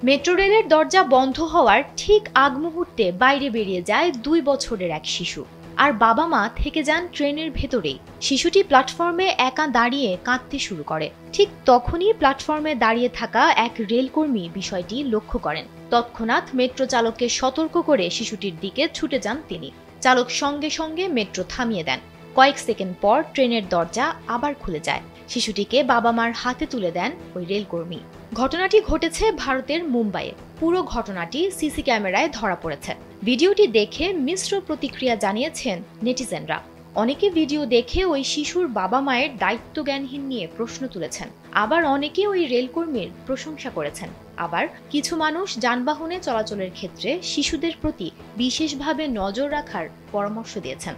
Metro রেলের দরজা বন্ধ হওয়ার ঠিক আগ মুহূর্তে বাইরে বেরিয়ে যায় 2 বছরের এক শিশু। আর বাবা মা থেকে যান ট্রেনের ভেতরেই। শিশুটি প্ল্যাটফর্মে একা দাঁড়িয়ে কাঁদতে শুরু করে। ঠিক তখনই প্ল্যাটফর্মে দাঁড়িয়ে থাকা এক রেলকর্মী বিষয়টি লক্ষ্য করেন। তৎক্ষণাৎ মেট্রো চালককে সতর্ক করে শিশুটির দিকে ছুটে যান তিনি। চালক সঙ্গে সঙ্গে মেট্রো থামিয়ে দেন। কয়েক সেকেন্ড পর ট্রেনের দরজা আবার খুলে যায়। শিশুটিকে বাবা মার হাতে তুলে দেন ওই রেলকর্মী। ঘটনাটি ঘটেছে ভারতের মুম্বাইয়ে। পুরো ঘটনাটি সিসি ক্যামেরায় ধরা পড়েছে। ভিডিওটি দেখে মিশ্র প্রতিক্রিয়া জানিয়েছেন নেটিজেনরা। অনেকে ভিডিও দেখে ওই শিশুর বাবা মায়ের দায়িত্বজ্ঞানহীন নিয়ে প্রশ্ন তুলেছেন। আবার অনেকে ওই রেলকর্মীর প্রশংসা করেছেন। আবার কিছু মানুষ যানবাহনে চলাচলের ক্ষেত্রে শিশুদের প্রতি বিশেষভাবে নজর রাখার পরামর্শ দিয়েছেন।